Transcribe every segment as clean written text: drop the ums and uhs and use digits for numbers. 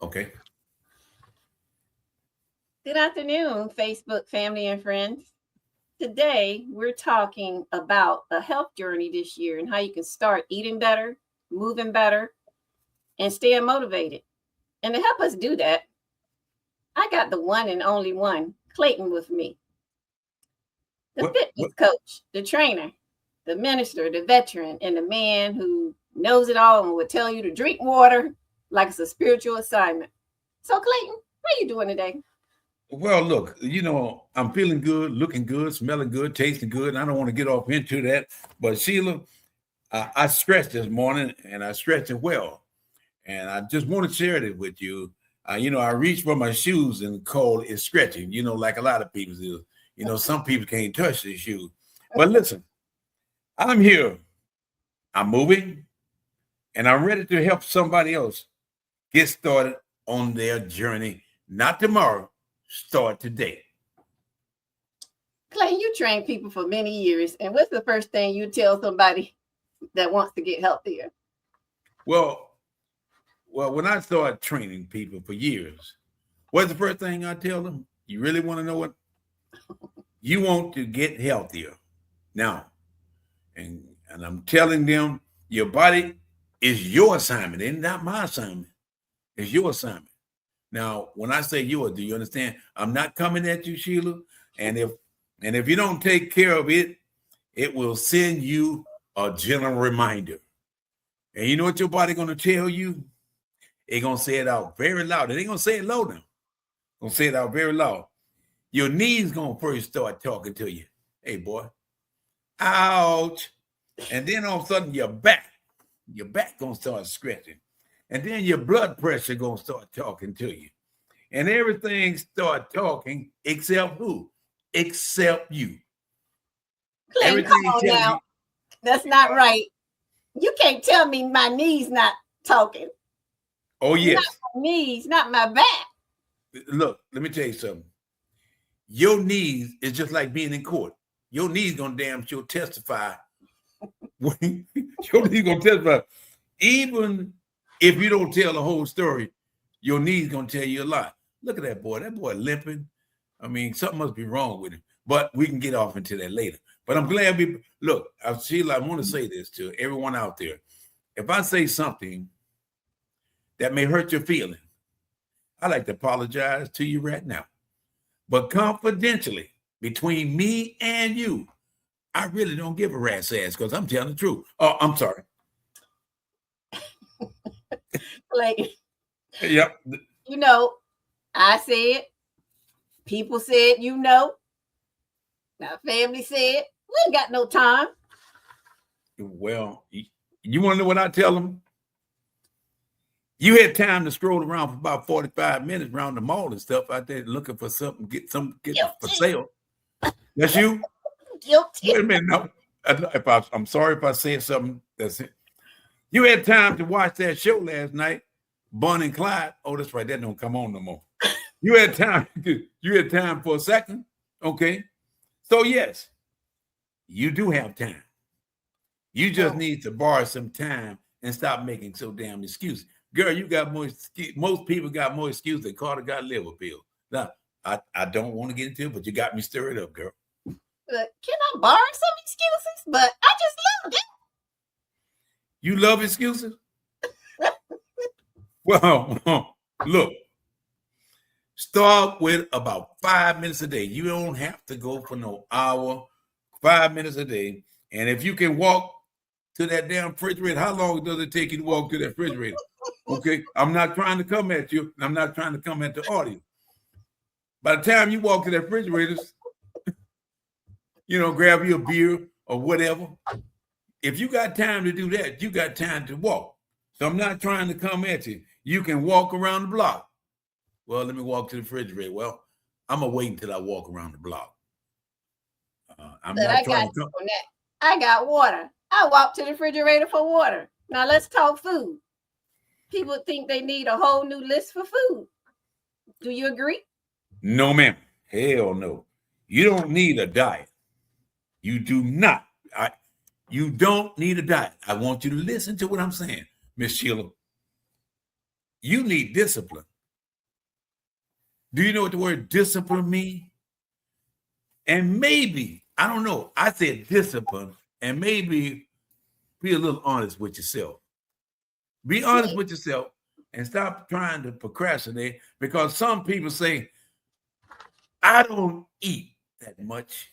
Okay. Good afternoon, Facebook family and friends. Today, we're talking about a health journey this year and how you can start eating better, moving better, and staying motivated. And to help us do that, I got the one and only one, Clayton, with me, the What? fitness What? coach, the trainer, the minister, the veteran, and the man who knows it all and will tell you to drink water like it's a spiritual assignment. So, Clayton, how you doing today? Well, look, I'm feeling good, looking good, smelling good, tasting good, and I don't want to get off into that. But Sheila, I stretched this morning, and I stretched it well, and I just want to share it with you. I reached for my shoes, and cold is stretching. Like a lot of people do. Some people can't touch their shoes. But listen, I'm here. I'm moving, and I'm ready to help somebody else get started on their journey. Not tomorrow, start today. Clay, you train people for many years, and what's the first thing you tell somebody that wants to get healthier? Well, when I started training people for years, what's the first thing I tell them? You really want to know what? You want to get healthier. Now, and I'm telling them your body is your assignment. It's not my assignment. It's your assignment. Now, when I say yours, do you understand? I'm not coming at you, Sheila. And if you don't take care of it, it will send you a gentle reminder. And you know what your body gonna tell you? It's gonna say it out very loud. It ain't gonna say it low now. Gonna say it out very loud. Your knees gonna first start talking to you. Hey boy, ouch. And then all of a sudden your back gonna start stretching. And then your blood pressure gonna start talking to you. And everything start talking except who? Except you. Clay, come Everything on telling now. you, That's not right. You can't tell me my knees not talking. oh Not yes. my knees, not my back. Look, let me tell you something. Your knees is just like being in court. Your knees gonna damn sure testify. Your knees gonna testify. Even if you don't tell the whole story, your knees gonna tell you a lot. Look at that boy. That boy limping. I mean, something must be wrong with him. But we can get off into that later. But I'm glad we look. Sheila, I want to say this to everyone out there. If I say something that may hurt your feeling, I like to apologize to you right now. But confidentially, between me and you, I really don't give a rat's ass because I'm telling the truth. Oh, I'm sorry. Clay, Yep. you know, I said, people said, my family said, we ain't got no time. Well, you want to know what I tell them? You had time to stroll around for about 45 minutes around the mall and stuff out there looking for something, get for sale. That's you? Guilty. Wait a minute. No. I'm sorry if I said something. That's it. You had time to watch that show last night, Bonnie and Clyde. Oh, that's right. That don't come on no more. You had time. You had time for a second. Okay. So yes, you do have time. You just need to borrow some time and stop making so damn excuses. Girl, you got most people got more excuses than Carter got liver pills. Now, I don't want to get into it, but you got me stirred up, girl. But can I borrow some excuses? But I just love it. You love excuses? Well, look, start with about 5 minutes a day. You don't have to go for no hour, 5 minutes a day. And if you can walk to that damn refrigerator, how long does it take you to walk to that refrigerator? Okay, I'm not trying to come at you. I'm not trying to come at the audience. By the time you walk to that refrigerator, grab you a beer or whatever. If you got time to do that, you got time to walk. So I'm not trying to come at you. You can walk around the block. Well, let me walk to the refrigerator. Well, I'm going to wait until I walk around the block. I'm But not trying to come. on that. I got water. I walk to the refrigerator for water. Now let's talk food. People think they need a whole new list for food. Do you agree? No, ma'am. Hell no. You don't need a diet. You do not. You don't need a diet. I want you to listen to what I'm saying, Miss Sheila. You need discipline. Do you know what the word discipline means? And maybe, I don't know, I said discipline, and maybe be a little honest with yourself. Be honest with yourself and stop trying to procrastinate, because some people say, I don't eat that much.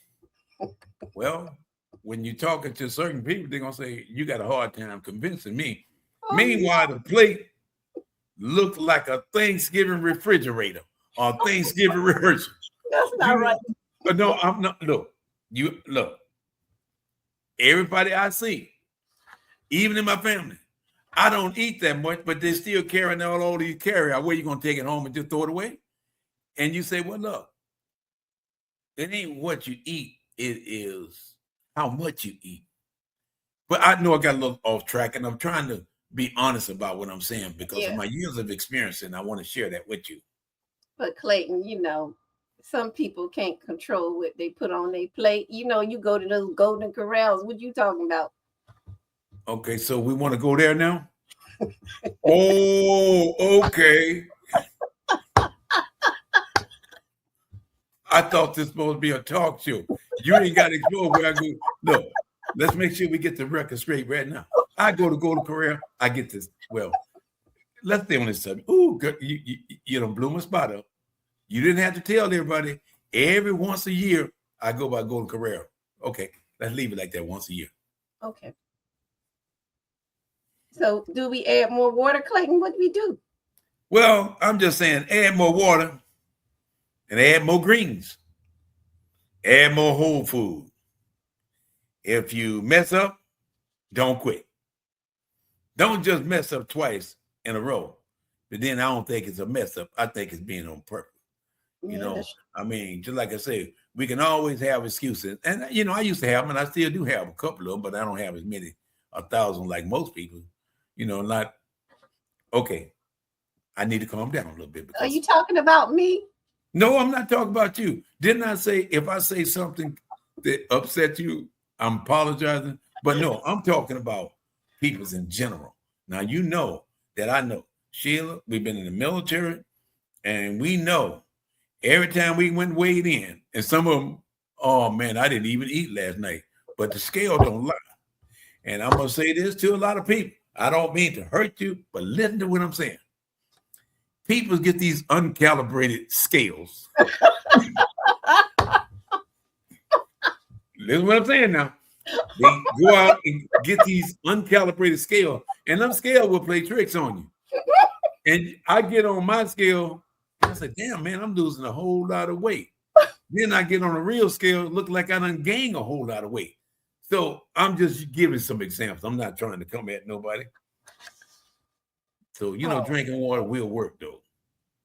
Well, when you're talking to certain people, they're going to say, you got a hard time convincing me. Oh, Meanwhile, the plate looked like a Thanksgiving refrigerator or Thanksgiving rehearsal. that's not right. But no, I'm not. Look. Everybody I see, even in my family, I don't eat that much, but they're still carrying all these carry-out. Where you gonna take it home and just throw it away? And you say, well, look, it ain't what you eat, it is how much you eat. But I know I got a little off track, and I'm trying to be honest about what I'm saying because of my years of experience, and I want to share that with you. But Clayton, some people can't control what they put on their plate. You go to those Golden Corrals. What you talking about? Okay, so we want to go there now? Oh, okay. I thought this was supposed to be a talk show. You ain't got to explore where I go. Look, let's make sure we get the record straight right now. I go to Golden Corral. I get this. Well, let's stay on this subject. Ooh, good. You done blew my spot up. You didn't have to tell everybody. Every once a year, I go by Golden Corral. Okay, let's leave it like that once a year. Okay. So do we add more water, Clayton? What do we do? Well, I'm just saying add more water and add more greens. Add more whole food. If you mess up, don't quit. Don't just mess up twice in a row. But then I don't think it's a mess up. I think it's being on purpose. I mean, just like I say, we can always have excuses. And, I used to have them, and I still do have a couple of them, but I don't have as many, 1,000 like most people. Okay, I need to calm down a little bit. Are you talking about me? No, I'm not talking about you. Didn't I say if I say something that upset you, I'm apologizing? But no, I'm talking about people in general. Now, you know that I know. Sheila, we've been in the military, and we know every time we went weighed in, and some of them, oh, man, I didn't even eat last night. But the scale don't lie. And I'm going to say this to a lot of people. I don't mean to hurt you, but listen to what I'm saying. People get these uncalibrated scales. Listen to what I'm saying now. They go out and get these uncalibrated scales, and them scales will play tricks on you. And I get on my scale, and I say, damn, man, I'm losing a whole lot of weight. Then I get on a real scale, it look like I done gained a whole lot of weight. So I'm just giving some examples. I'm not trying to come at nobody. So, drinking water will work, though.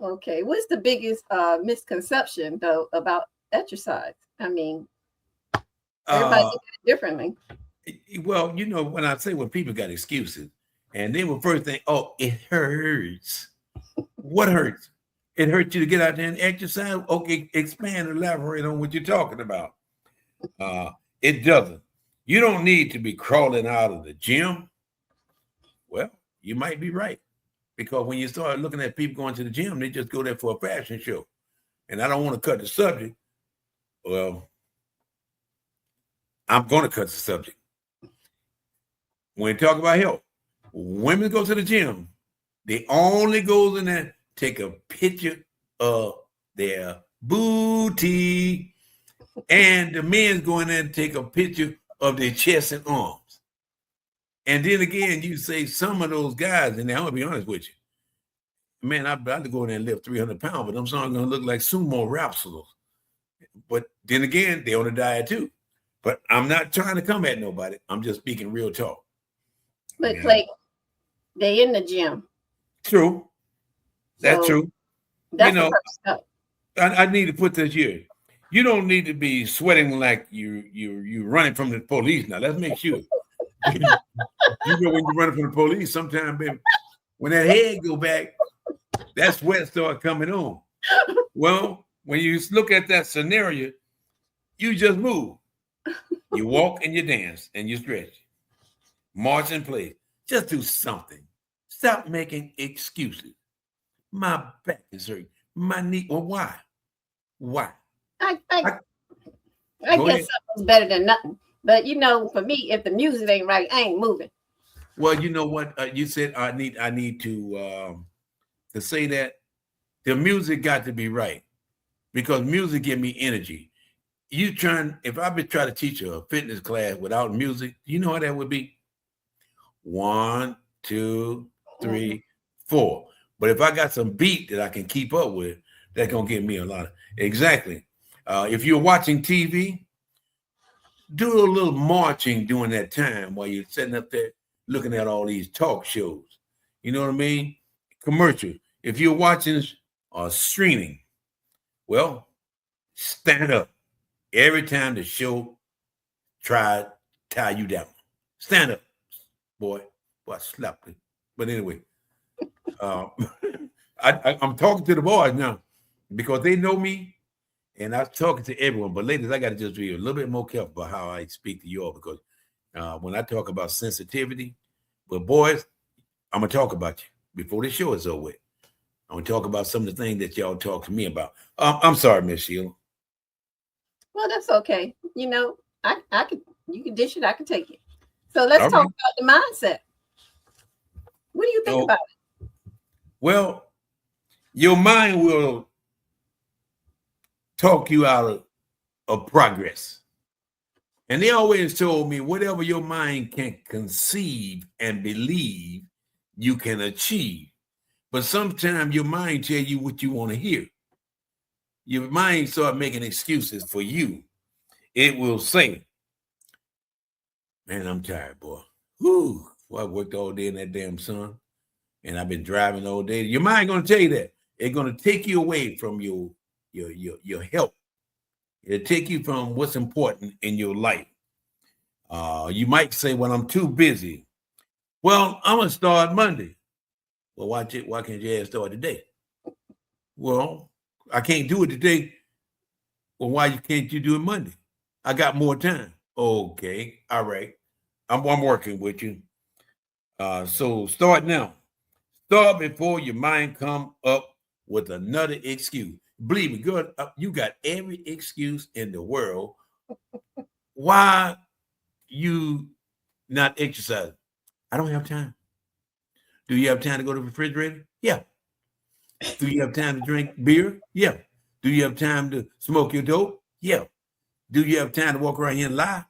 Okay. What's the biggest misconception, though, about exercise? I mean, everybody does it differently. Well, when I say when people got excuses, and they will first think, oh, it hurts. What hurts? It hurts you to get out there and exercise? Okay, expand, elaborate on what you're talking about. It doesn't. You don't need to be crawling out of the gym. Well, you might be right. Because when you start looking at people going to the gym, they just go there for a fashion show. And I don't want to cut the subject. Well, I'm going to cut the subject. When you talk about health, women go to the gym. They only go in there, take a picture of their booty, and the men's go in there and take a picture of their chest and arms. And then again, you say some of those guys, and I'm going to be honest with you, man, I'd rather go in there and lift 300 pounds, but I'm going to look like sumo wrestlers. But then again, they on a diet too. But I'm not trying to come at nobody. I'm just speaking real talk. But Clay, they in the gym. True. That's true. That's the first step. I need to put this here. You don't need to be sweating like you running from the police. Now, let's make sure. When you're running from the police, sometimes, baby, when that head go back, that sweat start coming on. Well, when you look at that scenario, you just move. You walk and you dance and you stretch. March in place. Just do something. Stop making excuses. My back is hurting. my knee. Well, why? Why? I I, guess go ahead. something's better than nothing. But for me, if the music ain't right, I ain't moving. Well, you know what? You said I need to say that the music got to be right because music give me energy. If I been trying to teach a fitness class without music, you know how that would be? 1, 2, 3, 4. But if I got some beat that I can keep up with, that's gonna give me a lot of exactly. If you're watching TV, do a little marching during that time while you're sitting up there looking at all these talk shows. You know what I mean? Commercial. If you're watching or streaming, well, stand up. Every time the show try to tie you down, stand up, boy. Boy, I slapped it. But anyway, I'm talking to the boys now because they know me, and I'm talking to everyone. But ladies, I got to just be a little bit more careful about how I speak to you all because when I talk about sensitivity, but boys, I'm gonna talk about you before the show is over with. I'm gonna talk about some of the things that y'all talk to me about. I'm sorry, Miss Sheila. Well, that's okay. I could. You can dish it. I can take it. So let's talk about the mindset. What do you think about it? Well, your mind will talk you out of progress. And they always told me, whatever your mind can conceive and believe, you can achieve. But sometimes your mind tell you what you want to hear. Your mind start making excuses for you. It will say, man, I'm tired, boy. Whew. Well, I worked all day in that damn sun, and I've been driving all day. Your mind gonna tell you that. It's gonna take you away from your health. It'll take you from what's important in your life. You might say, well, I'm too busy. Well, I'm gonna start Monday. Well, why can't you start today? Well, I can't do it today. Well, why can't you do it Monday? I got more time. Okay, all right. I'm working with you. So start now. Start before your mind come up with another excuse. Believe me, girl, you got every excuse in the world. Why you not exercising? I don't have time. Do you have time to go to the refrigerator? Yeah. Do you have time to drink beer? Yeah. Do you have time to smoke your dope? Yeah. Do you have time to walk around here and lie?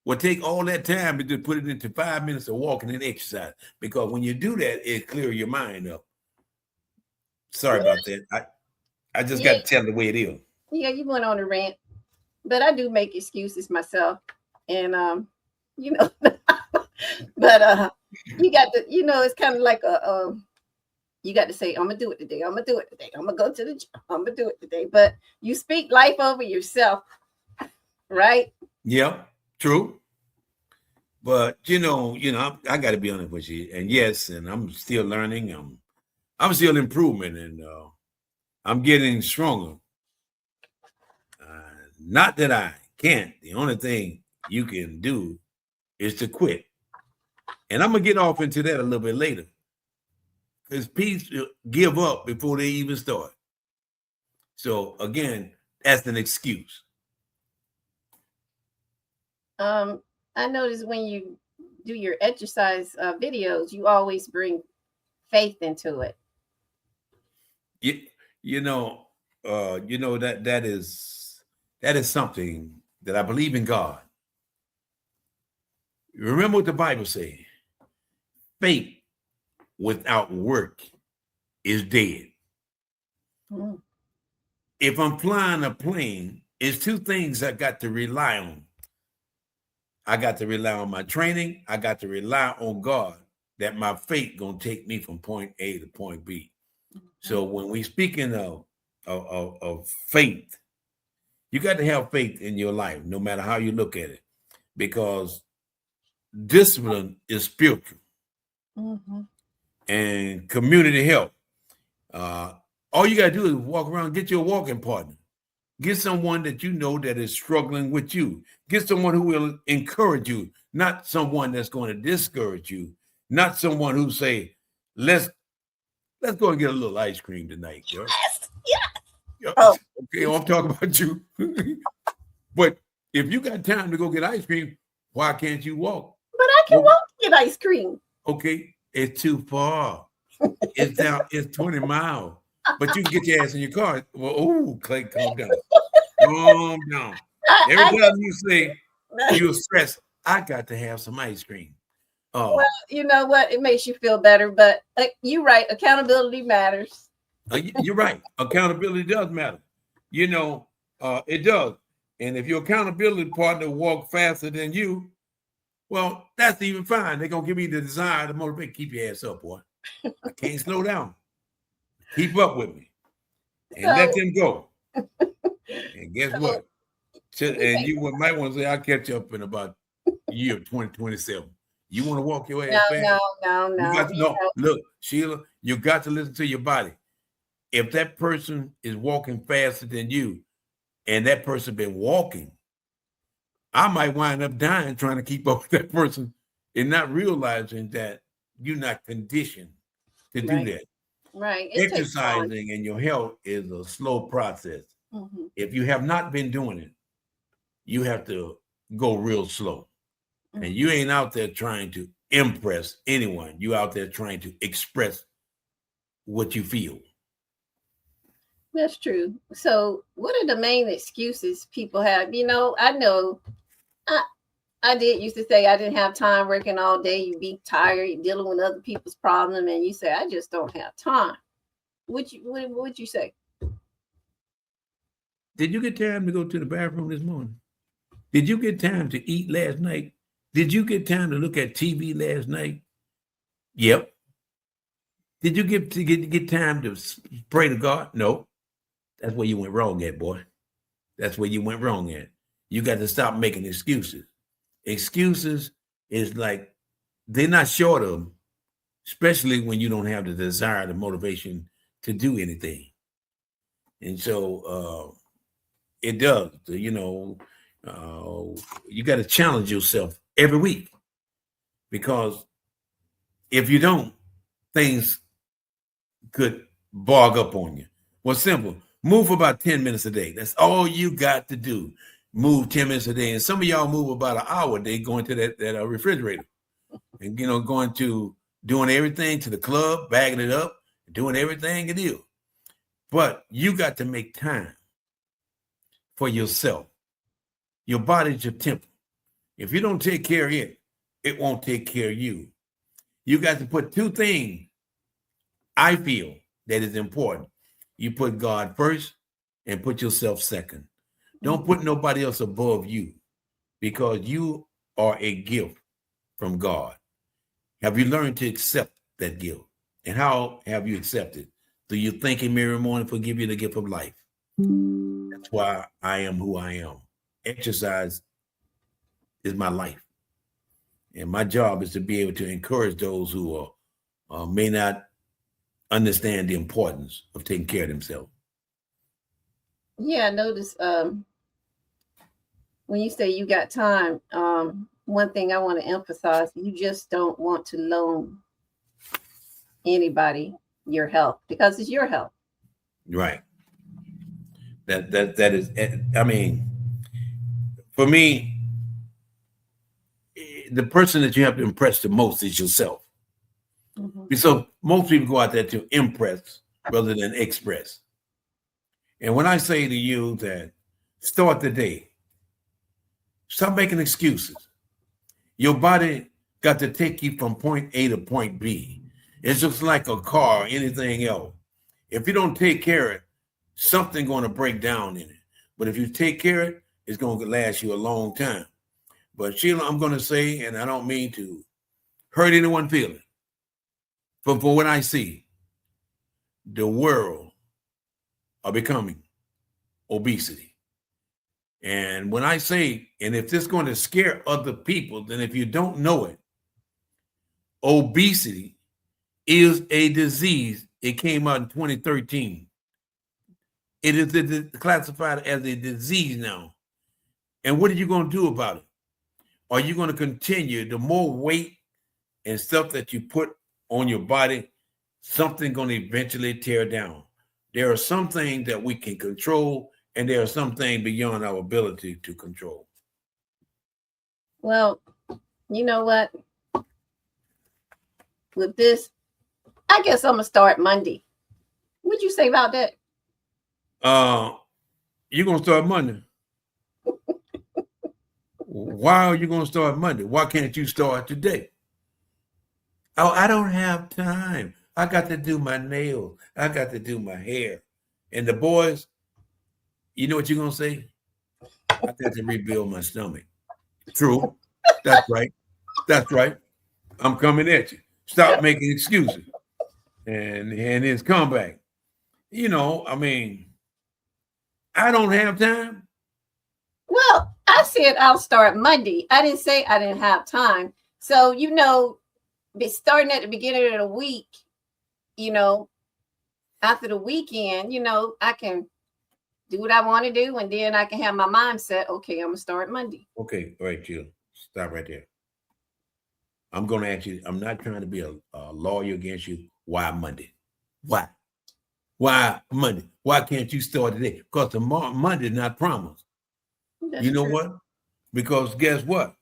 Well, take all that time and just put it into 5 minutes of walking and exercise. Because when you do that, it clears your mind up. Sorry about that. I just got to tell the way it is. Yeah, you went on a rant. But I do make excuses myself. And but you got to, it's kind of like you got to say, I'm gonna do it today. I'm gonna do it today. I'm gonna go to the gym. I'm gonna do it today. But you speak life over yourself, right? Yeah, true. But I got to be honest with you. And yes, and I'm still learning. I'm still improving, and I'm getting stronger. Not that I can't. The only thing you can do is to quit. And I'm gonna get off into that a little bit later. Because people give up before they even start. So again, that's an excuse. I notice when you do your exercise videos, you always bring faith into it. That is something that I believe in God. Remember what the Bible says. Faith without work is dead. Mm. If I'm flying a plane, it's two things I got to rely on. I got to rely on my training. I got to rely on God that my faith gonna take me from point A to point B. Mm-hmm. So when we speaking of faith, you got to have faith in your life, no matter how you look at it, because discipline is spiritual. Mm-hmm. And community help. All you got to do is walk around, get your walking partner. Get someone that you know that is struggling with you. Get someone who will encourage you, not someone that's going to discourage you, not someone who say, let's go and get a little ice cream tonight, girl. Oh, Okay, I'm talking about you. But if you got time to go get ice cream, why can't you walk? but I can Well, walk to get ice cream. okay, it's too far. It's down, it's 20 miles. But you can get your ass in your car. Well, oh, Clay, calm down. Calm down. Every I time you say guess, you're stressed, I got to have some ice cream. well, you know what? It makes you feel better, but you're right. Accountability matters. You're right. Accountability does matter. You know, it does. And if your accountability partner walk faster than you, well, that's even fine. They're gonna give me the desire to motivate. Keep your ass up, boy. I can't slow down. Keep up with me and let So, them go. And guess so what? And you might want to say, I'll catch up in about year 2027. You want to walk your no, ass fast? no, no, You no. got to know. Look, Sheila, you got to listen to your body. If that person is walking faster than you, and that person been walking, I might wind up dying trying to keep up with that person and not realizing that you're not conditioned to do Right, that. right. It takes time. Exercising and your health is a slow process. Mhm. If you have not been doing it, you have to go real slow. And you ain't out there trying to impress anyone. You out there trying to express what you feel. That's true. So, what are the main excuses people have? You know, I know I, I did used to say I didn't have time working all day. You be tired, you're dealing with other people's problems, and you say, I just don't have time. What would you say? Did you get time to go to the bathroom this morning? Did you get time to eat last night? Did you get time to look at TV last night? Yep. Did you get time to pray to God? No. That's where you went wrong at, boy. That's where you went wrong at. You got to stop making excuses. Excuses is like they're not short of them, especially when you don't have the desire, the motivation to do anything. And so it does. You got to challenge yourself every week because if you don't, things could bog up on you. Well, simple. Move for about 10 minutes a day. That's all you got to do. Move 10 minutes a day. And some of y'all move about an hour a day going to that refrigerator and, going to doing everything to the club, bagging it up, doing everything it is. But you got to make time for yourself. Your body's your temple. If you don't take care of it, it won't take care of you. You got to put two things I feel that is important. You put God first and put yourself second. Don't put nobody else above you because you are a gift from God. Have you learned to accept that gift? And how have you accepted? Do you thank him every morning for giving you the gift of life? That's why I am who I am. Exercise is my life. And my job is to be able to encourage those who may not understand the importance of taking care of themselves. Yeah, I noticed when you say you got time, one thing I want to emphasize, you just don't want to loan anybody your health because it's your health. Right. That is, I mean, for me, the person that you have to impress the most is yourself. Mm-hmm. So most people go out there to impress rather than express. And when I say to you that start the day, stop making excuses. Your body got to take you from point A to point B. It's just like a car or anything else. If you don't take care of it, something's going to break down in it. But if you take care of it, it's going to last you a long time. But Sheila, I'm going to say, and I don't mean to hurt anyone's feelings, but for what I see, the world are becoming obesity. And when I say, and if this is going to scare other people, then if you don't know it, obesity is a disease. It came out in 2013. It is classified as a disease now. And what are you going to do about it? Are you going to continue? The more weight and stuff that you put on your body, something going to eventually tear down. There are some things that we can control, and there are some things beyond our ability to control. Well, you know what? With this, I guess I'm gonna start Monday. What'd you say about that? You're gonna start Monday. Why are you gonna start Monday? Why can't you start today? Oh, I don't have time. I got to do my nails. I got to do my hair. And the boys, you know what you're gonna say? I got to rebuild my stomach. True. That's right. That's right. I'm coming at you. Stop making excuses. And his comeback. You know, I mean, I don't have time. Well, I said I'll start Monday. I didn't say I didn't have time. So, starting at the beginning of the week, after the weekend, I can do what I want to do, and then I can have my mindset. Okay, I'm gonna start Monday. Okay, all right, Jill. Stop right there. I'm gonna ask you. I'm not trying to be a lawyer against you. Why Monday? Why? Why Monday? Why can't you start today? Because tomorrow Monday is not promised. That's you know true. what? Because guess what?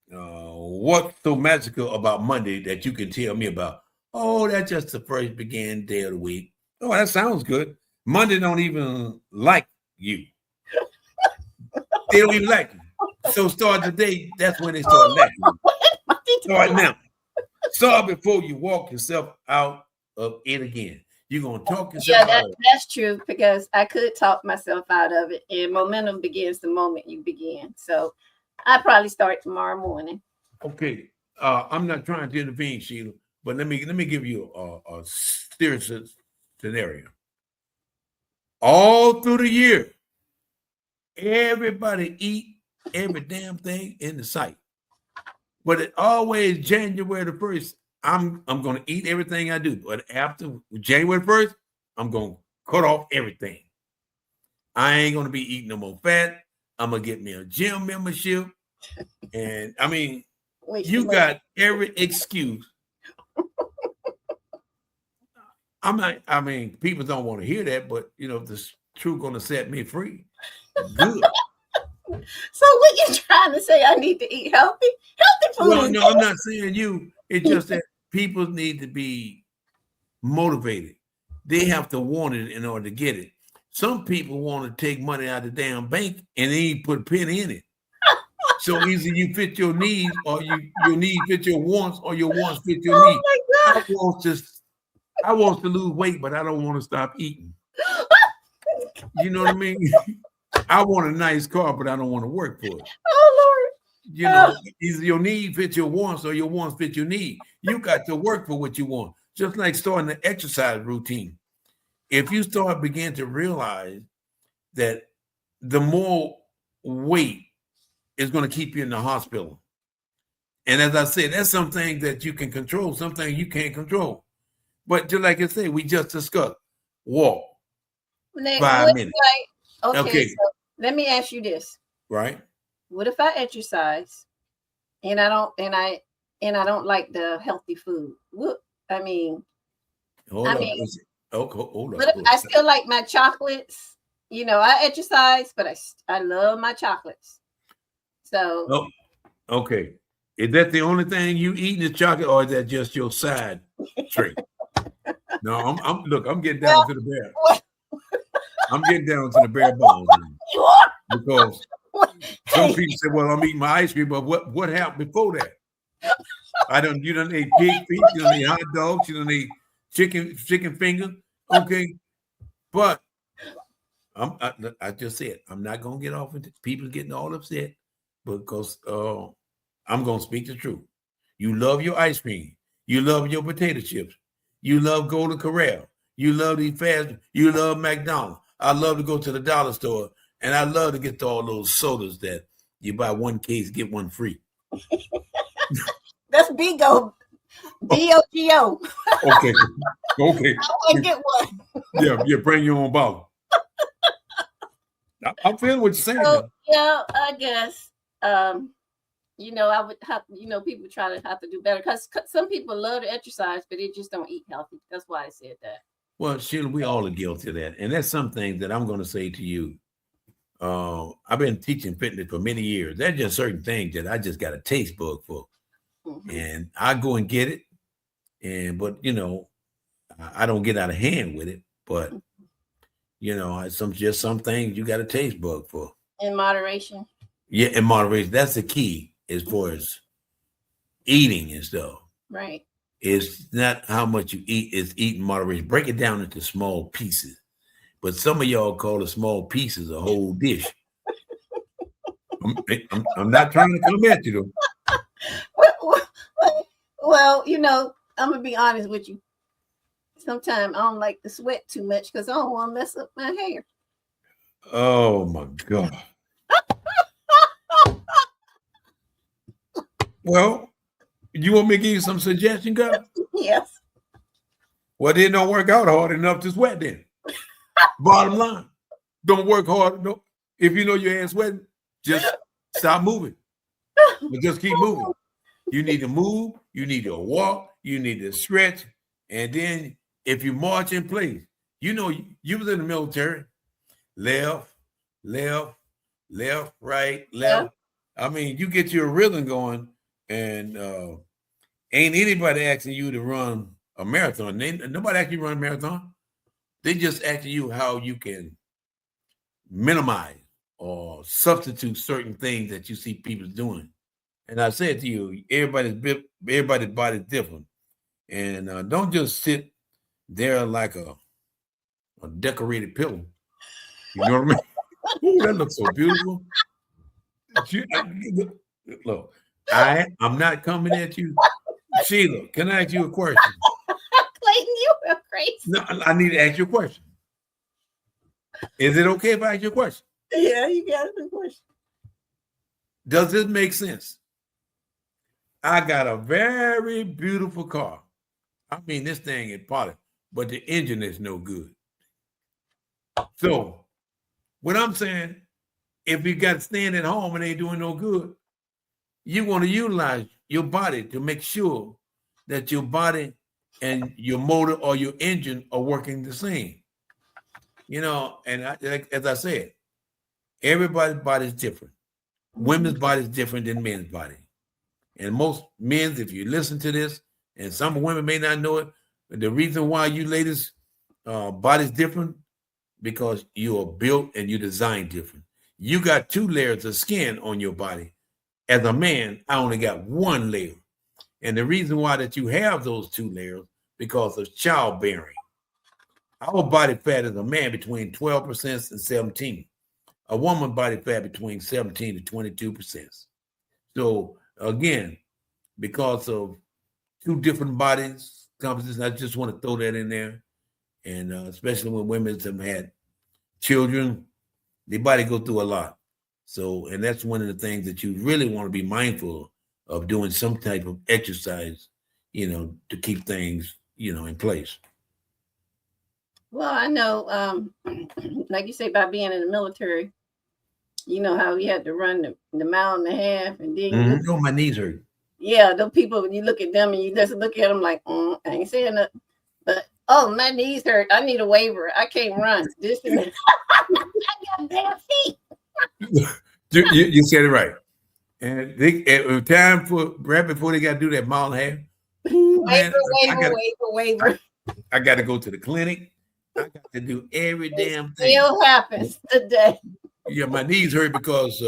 What's so magical about Monday that you can tell me about? Oh, that's just the first beginning day of the week. Oh, that sounds good. Monday don't even like you. They don't even like you. So start today. That's when they start liking you. Start now. Start before you walk yourself out of it again. You're gonna talk yourself out of it. That's true, because I could talk myself out of it, and momentum begins the moment you begin. So I probably start tomorrow morning. Okay, I'm not trying to intervene, Sheila, but let me give you a serious scenario. All through the year, everybody eat every damn thing in the sight, but it always January the 1st. I'm going to eat everything I do, but after January 1st, I'm going to cut off everything. I ain't going to be eating no more fat. I'm going to get me a gym membership, and I mean, you got every excuse. I mean, people don't want to hear that, but the truth going to set me free. Good. So what you trying to say? I need to eat healthy food. Well, no, I'm not saying you. It's just that people need to be motivated. They have to want it in order to get it. Some people want to take money out of the damn bank and they ain't put a penny in it. So either you fit your needs, or your need fit your wants, or your wants fit your needs. My God. I want to lose weight, but I don't want to stop eating. You know what I mean? I want a nice car, but I don't want to work for it. Oh Lord. Either your need fit your wants, or your wants fit your need. You got to work for what you want. Just like starting an exercise routine. If you begin to realize that the more weight is going to keep you in the hospital. And as I said, that's something that you can control, something you can't control. But just like I said, we just discussed, walk 5 minutes. Okay. So let me ask you this. Right. What if I exercise and I don't like the healthy food? Hold up. But I still like my chocolates. I exercise, but I love my chocolates. So okay. Is that the only thing you eat is chocolate, or is that just your side trait? No, I'm getting down to the bare. I'm getting down to the bare bones. You are? Because some people say, well, I'm eating my ice cream, but what happened before that? You done ate pig feet, you done ate hot dogs, you done ate chicken finger. Okay. But I just said, I'm not going to get off into people getting all upset, because I'm going to speak the truth. You love your ice cream. You love your potato chips. You love Golden Corral. You love these fast. You love McDonald's. I love to go to the dollar store, and I love to get to all those sodas that you buy one case, get one free. That's BOGO. BOGO. Okay. I want to get one. Yeah, bring your own bottle. I'm feeling what you're saying. So, yeah, I guess. I would have, people try to have to do better, because some people love to exercise, but they just don't eat healthy. That's why I said that. Well, Sheila, we all are guilty of that. And that's some things that I'm going to say to you. I've been teaching fitness for many years. There's just certain things that I just got a taste bug for. And I go and get it. But I don't get out of hand with it. But some things you got a taste bug for. In moderation. Yeah, in moderation. That's the key as far as eating and stuff. Right. It's not how much you eat, it's eating moderation. Break it down into small pieces. But some of y'all call the small pieces a whole dish. I'm not trying to come at you though. Well, I'm gonna be honest with you. Sometimes I don't like to sweat too much because I don't want to mess up my hair. Oh my God. Well, you want me to give you some suggestion, girl? Yes. Well, it don't work out hard enough to sweat then. Bottom line, don't work hard. No, if you know your ass sweating, just stop moving. But just keep moving. You need to move. You need to walk. You need to stretch. And then if you march in place, you was in the military. Left, right, left. Yeah. I mean, you get your rhythm going, and ain't anybody asking you to run a marathon. Nobody actually run a marathon. They just asking you how you can minimize or substitute certain things that you see people doing. And I said to you, everybody's body's different. And don't just sit there like a decorated pillow. You know what I mean? Ooh, that looks so beautiful. Look, I'm not coming at you. Sheila, can I ask you a question? Clayton, you are crazy. No, I need to ask you a question. Is it okay if I ask you a question? Yeah, you got a question. Does this make sense? I got a very beautiful car. I mean, this thing is polished, but the engine is no good. So, what I'm saying, if you got staying at home and ain't doing no good, you want to utilize your body to make sure that your body and your motor or your engine are working the same. And as I said, everybody's body is different. Women's body is different than men's body. And most men, if you listen to this, and some women may not know it, but the reason why you ladies' body's different, because you are built and you designed different. You got 2 layers of skin on your body. As a man, I only got 1 layer. And the reason why that you have those 2 layers, because of childbearing. Our body fat is a man between 12% and 17%. A woman body fat between 17 to 22%. So again, because of 2 different bodies, compositions, I just want to throw that in there. And especially when women have had children, their body go through a lot. So, and that's one of the things that you really want to be mindful of, doing some type of exercise, to keep things, in place. Well, I know, like you say, by being in the military, you know how we had to run the mile and a half, and then My knees hurt. Yeah, those people, when you look at them and you just look at them like, I ain't saying nothing, but my knees hurt. I need a waiver. I can't run. This and that. I got bad feet. You said it right. And at time right before they got to do that mile and a half. Waiver. I got to go to the clinic. I got to do every damn thing. Still happens today. Yeah, my knees hurt because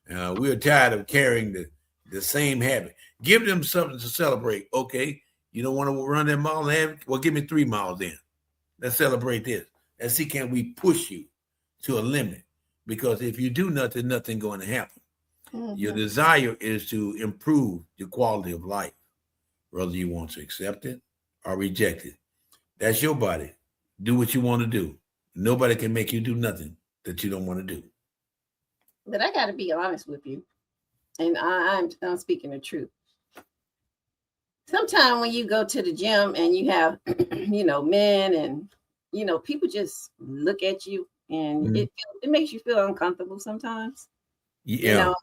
we're tired of carrying the same habit. Give them something to celebrate. Okay, you don't want to run that mile and a half? Well, give me 3 miles then. Let's celebrate this. Let's see, can we push you to a limit? Because if you do nothing, nothing going to happen. Mm-hmm. Your desire is to improve your quality of life, whether you want to accept it or reject it. That's your body. Do what you want to do. Nobody can make you do nothing that you don't want to do. But I got to be honest with you, and I'm speaking the truth. Sometimes when you go to the gym and you have, men and, people just look at you, and it makes you feel uncomfortable sometimes. Yeah.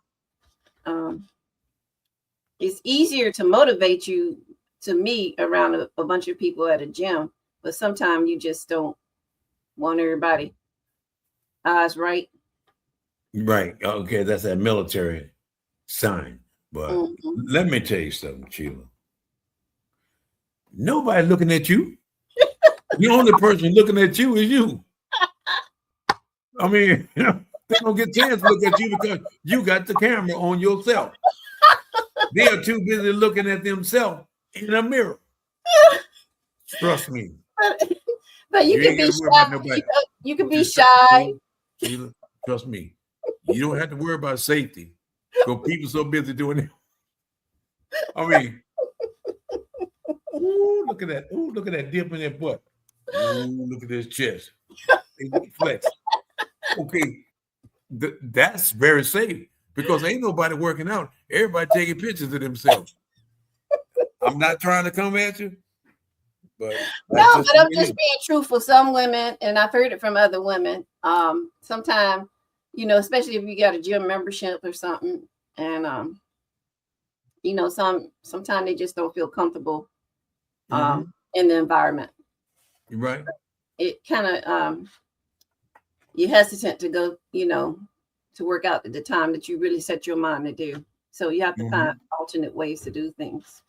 It's easier to motivate you to meet around a bunch of people at a gym but sometimes you just don't want everybody eyes right. Right. Okay, that's that military sign. But Mhm. let me tell you something, Sheila. Nobody looking at you. The only person looking at you is you. I mean, they don't get a chance to look at you because you got the camera on yourself. They are too busy looking at themselves in a mirror. Trust me. But you You can ain't got be to worry about shy. nobody. You can be Just shy. Sheila, trust me. You don't have to worry about safety because people so busy doing it. I mean, ooh, look at that. Ooh, look at that dip in that butt. Ooh, look at this chest. Flex. Okay, that's very safe because ain't nobody working out. Everybody taking pictures of themselves. I'm not trying to come at you, but No, that's just but the I'm way it just is. being truthful. Some women, and I've heard it from other women. Sometimes, especially if you got a gym membership or something, and sometimes they just don't feel comfortable Mhm. in the environment. You're right. It kind of you're hesitant to go, to work out at the time that you really set your mind to do. So you have to find Mhm. alternate ways to do things.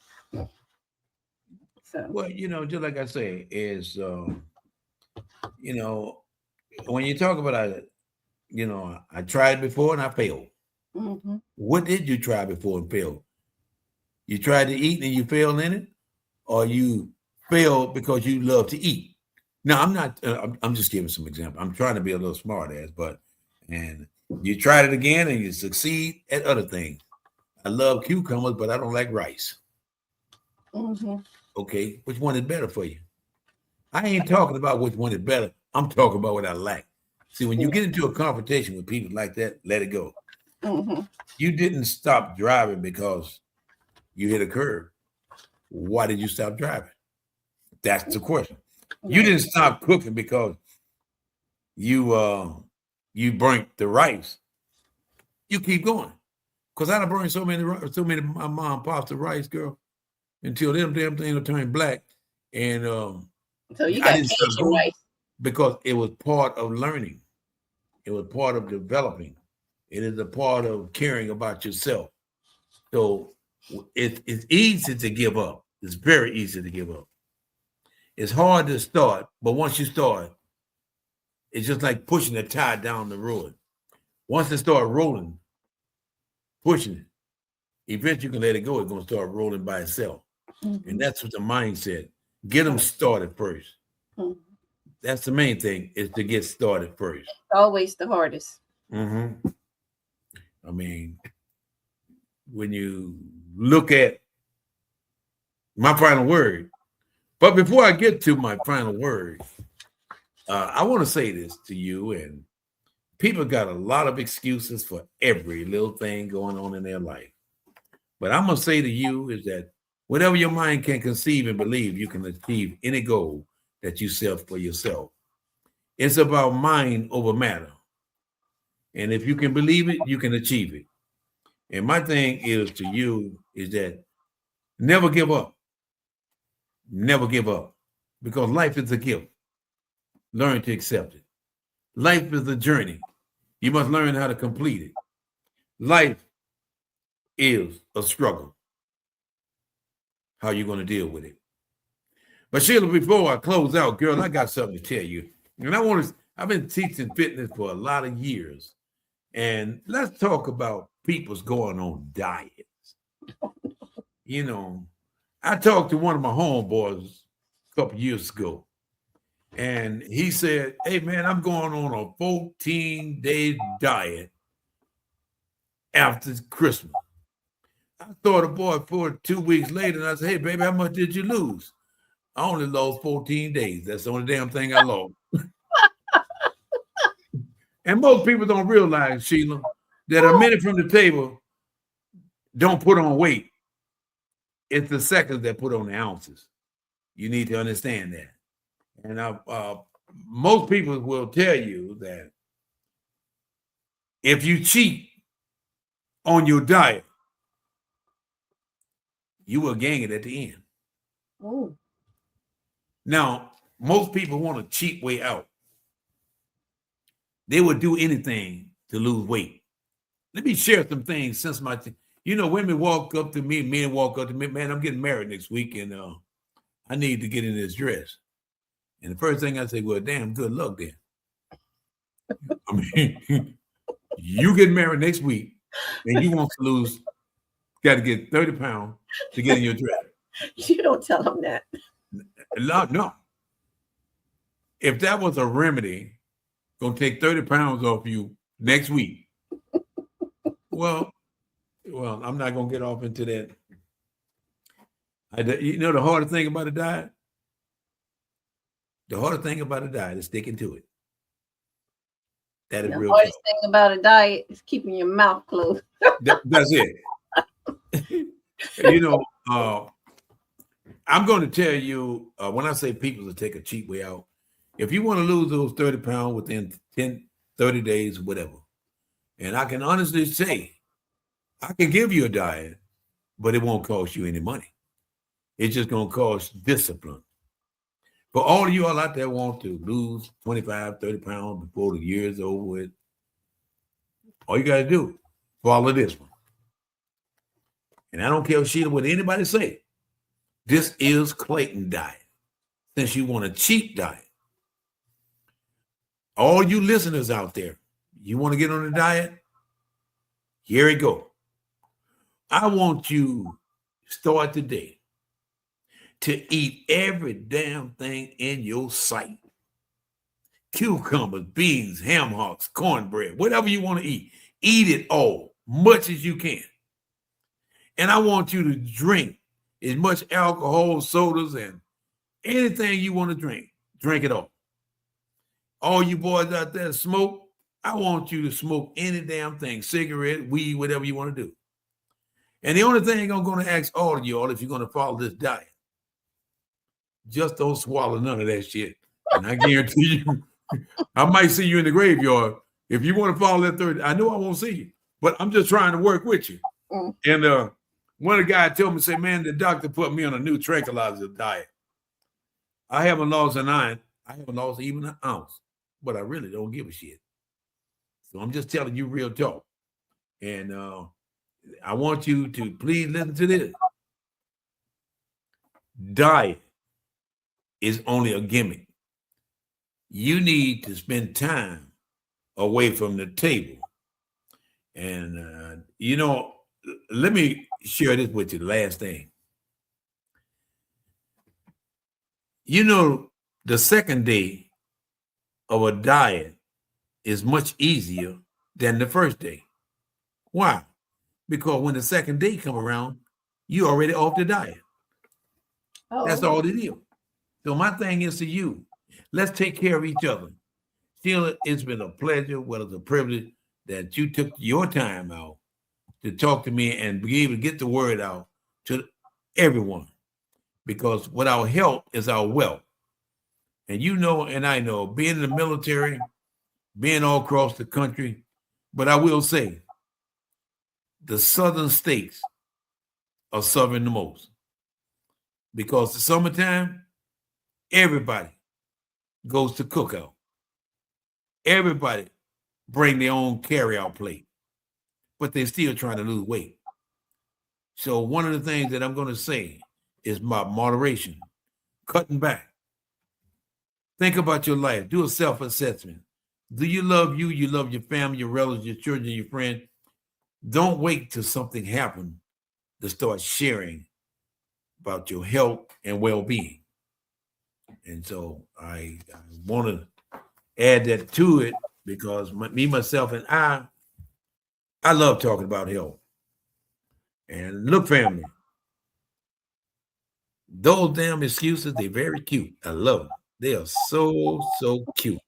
So Well, just like I say, is you know, when you talk about I tried before and I failed. mhm. What did you try before and failed? You tried to eat and you failed in it, or you failed because you love to eat? No, I'm not. I'm just giving some example. I'm trying to be a little smart ass, and you tried it again and you succeed at other things. I love cucumbers, but I don't like rice. Mhm. Okay, which one is better for you? I ain't talking about which one is better. I'm talking about what I like. See, when you Yeah. get into a confrontation with people like that, let it go. Mhm. You didn't stop driving because you hit a curve. Why did you stop driving? That's the question. You Right. didn't stop cooking because you you burnt the rice. You keep going. Cause I done burned so many my mom pots of rice, girl, until them damn things will turn black. And So you I got didn't stop Cajun going rice. because it was part of learning. It was part of developing. It is a part of caring about yourself. So it's easy to give up. It's very easy to give up. It's hard to start, but once you start, it's just like pushing a tire down the road. Once it start rolling, pushing it, eventually you can let it go. It's going to start rolling by itself. And Mhm. that's what the mindset. Get them started first. Mhm. That's the main thing is to get started first. Always the hardest. Mm-hmm. I mean, when you look at my final word, but before I get to my final word, I want to say this to you. And people got a lot of excuses for every little thing going on in their life. But I'm going to say to you is that whatever your mind can conceive and believe, you can achieve any goal that you set for yourself. It's about mind over matter. And if you can believe it, you can achieve it. And my thing is to you is that never give up. Never give up. Because life is a gift. Learn to accept it. Life is a journey. You must learn how to complete it. Life is a struggle. How you going to deal with it? But Sheila, before I close out, girl, I got something to tell you. And I've been teaching fitness for a lot of years. And let's talk about people's going on diets. You know, I talked to one of my homeboys a couple years ago, and he said, "Hey man, I'm going on a 14-day diet after Christmas." I saw the boy for 2 weeks later, and I said, "Hey baby, how much did you lose?" I only lost 14 days. That's the only damn thing I lost. And most people don't realize, Sheila, that a minute from the table don't put on weight. It's the seconds that put on the ounces. You need to understand that. And most people will tell you that if you cheat on your diet, you will gain it at the end. Ooh. Now, most people want a cheap way out. They would do anything to lose weight. Let me share some things since women walk up to me, men walk up to me, man, I'm getting married next week and I need to get in this dress. And the first thing I say, well, damn, good luck then. I mean, you get married next week and you want to got to get 30 pounds to get in your dress. You don't tell them that. No. If that was a remedy, going to take 30 pounds off you next week, well, I'm not going to get off into that. The hardest thing about a diet? The hardest thing about a diet is sticking to it. That is the real. The hardest thing about a diet is keeping your mouth closed. That's it. I'm going to tell you, when I say people to take a cheap way out, if you want to lose those 30 pounds within 10, 30 days, whatever, and I can honestly say, I can give you a diet, but it won't cost you any money. It's just going to cost discipline. For all of you all out there want to lose 25, 30 pounds before the year is over with, all you got to do, follow this one. And I don't care, Sheila, what anybody say. This is Clayton diet. Since you want a cheap diet, all you listeners out there, you want to get on a diet? Here we go. I want you to start today to eat every damn thing in your sight. Cucumbers, beans, ham hocks, cornbread, whatever you want to eat. Eat it all, much as you can. And I want you to drink as much alcohol, sodas, and anything you want to drink it all. All you boys out there smoke, I want you to smoke any damn thing, cigarette, weed, whatever you want to do. And the only thing I'm going to ask all of you all, if you're going to follow this diet, just don't swallow none of that shit. And I guarantee you, I might see you in the graveyard. If you want to follow that 30, I know I won't see you, but I'm just trying to work with you. And one of the guys told me, say, man, the doctor put me on a new tranquilizer diet. I haven't lost an iron. I haven't lost even an ounce, but I really don't give a shit. So I'm just telling you real talk. And I want you to please listen to this. Diet is only a gimmick. You need to spend time away from the table. And, let me share this with you, the last thing. The second day of a diet is much easier than the first day. Why? Because when the second day come around, you already off the diet. Oh. That's all it is. So my thing is to you, let's take care of each other. Sheila, it's been a pleasure, well, it's a privilege that you took your time out to talk to me and be able to get the word out to everyone. Because without health is our wealth. And and I know, being in the military, being all across the country, but I will say, the southern states are suffering the most. Because the summertime, everybody goes to cookout. Everybody bring their own carry-out plate, but they're still trying to lose weight. So one of the things that I'm going to say is about moderation, cutting back. Think about your life. Do a self-assessment. Do you love you? You love your family, your relatives, your children, your friends. Don't wait till something happens to start sharing about your health and well-being. And so I want to add that to it because myself, and I love talking about health. And look, family, those damn excuses, they're very cute. I love them. They are so, so cute.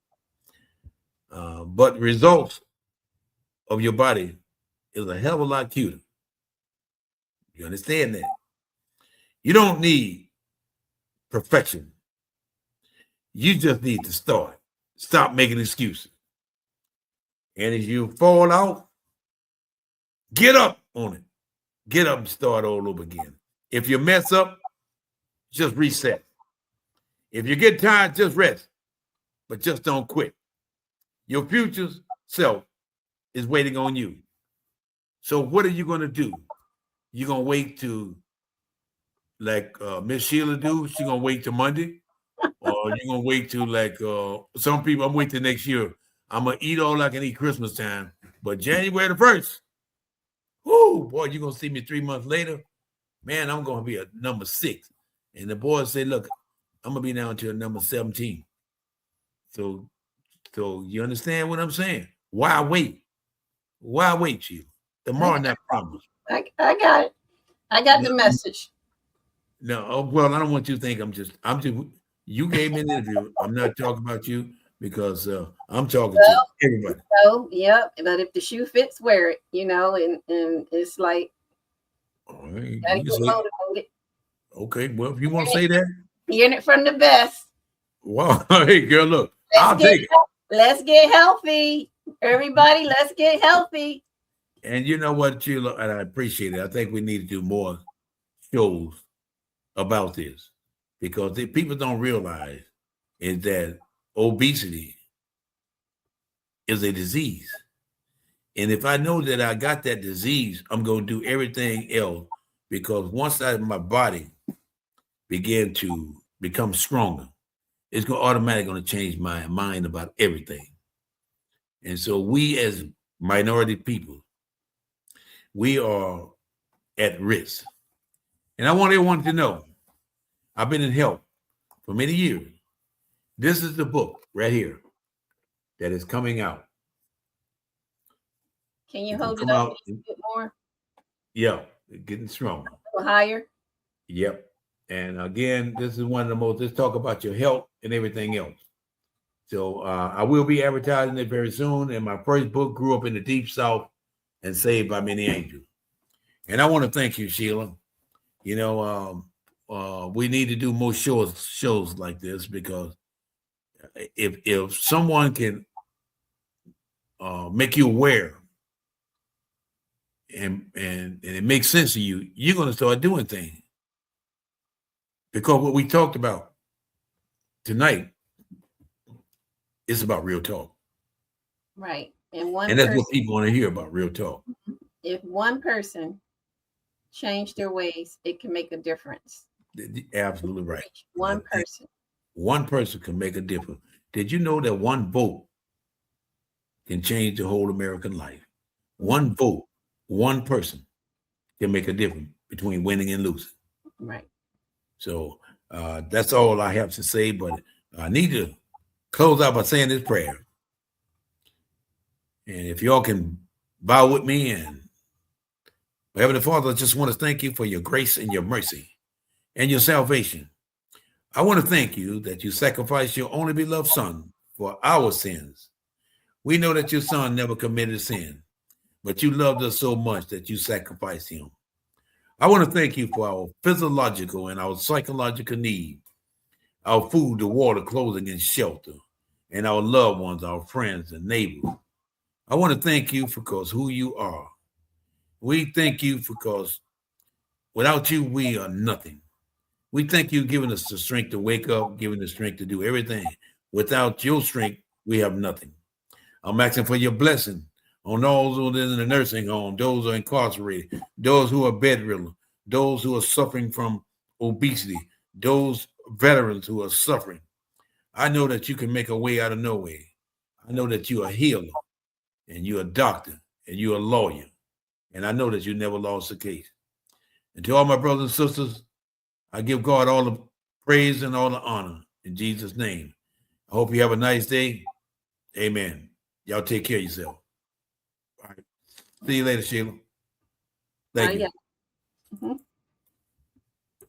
But results of your body is a hell of a lot cuter. You understand that? You don't need perfection. You just need to start. Stop making excuses. And as you fall out, get up on it. Get up and start all over again. If you mess up, just reset. If you get tired, just rest, but just don't quit. Your future self is waiting on you. So what are you going to do? You're going to wait to, like Miss Sheila do? She's going to wait till Monday? Or you're going to wait till, like, some people, I'm waiting till next year. I'm going to eat all I can eat Christmas time. But January the 1st, whoo, boy, you're going to see me 3 months later. Man, I'm going to be a number 6. And the boys say, look, I'm going to be down to a number 17. So you understand what I'm saying? Why wait? Why wait, Sheila? Tomorrow not promised. I got it. I got the message. No, well, I don't want you to think I'm just, you gave me an interview. I'm not talking about you because I'm talking to everybody. So, yep. But if the shoe fits, wear it, and it's like, all right, gotta get motivated. Okay, well, if you want to say that. Hearing it from the best. Wow. Hey, girl, look, I'll take it. Let's get healthy. Everybody, let's get healthy. And you know what, Sheila, and I appreciate it. I think we need to do more shows about this because people don't realize is that obesity is a disease. And if I know that I got that disease, I'm going to do everything else because once my body begin to become stronger, it's automatically going to change my mind about everything. And so we as minority people, we are at risk. And I want everyone to know, I've been in health for many years. This is the book right here that is coming out. Can you hold it up a bit more? Yeah, getting stronger. A little higher? Yep. And again, this is one of the most, let's talk about your health and everything else. So I will be advertising it very soon. And my first book, Grew Up in the Deep South and Saved by Many Angels. And I want to thank you, Sheila. We need to do more shows like this because if someone can make you aware and it makes sense to you, you're going to start doing things. Because what we talked about tonight is about real talk. Right. And that's what people want to hear about, real talk. If one person change their ways, it can make a difference. Absolutely right. One person. One person can make a difference. Did you know that one vote can change the whole American life? One vote, one person can make a difference between winning and losing. Right. So that's all I have to say, but I need to close out by saying this prayer. And if y'all can bow with me, and Heavenly Father, I just want to thank you for your grace and your mercy and your salvation. I want to thank you that you sacrificed your only beloved Son for our sins. We know that your Son never committed a sin, but you loved us so much that you sacrificed him. I want to thank you for our physiological and our psychological need, our food, the water, clothing, and shelter, and our loved ones, our friends and neighbors. I want to thank you because who you are. We thank you because without you, we are nothing. We thank you giving us the strength to wake up, giving the strength to do everything. Without your strength, we have nothing. I'm asking for your blessing on those who are in the nursing home, those who are incarcerated, those who are bedridden, those who are suffering from obesity, those veterans who are suffering. I know that you can make a way out of no way. I know that you are a healer, and you're a doctor, and you're a lawyer, and I know that you never lost a case. And to all my brothers and sisters, I give God all the praise and all the honor in Jesus' name. I hope you have a nice day. Amen. Y'all take care of yourself. All right. See you later, Sheila. Thank you. Yeah.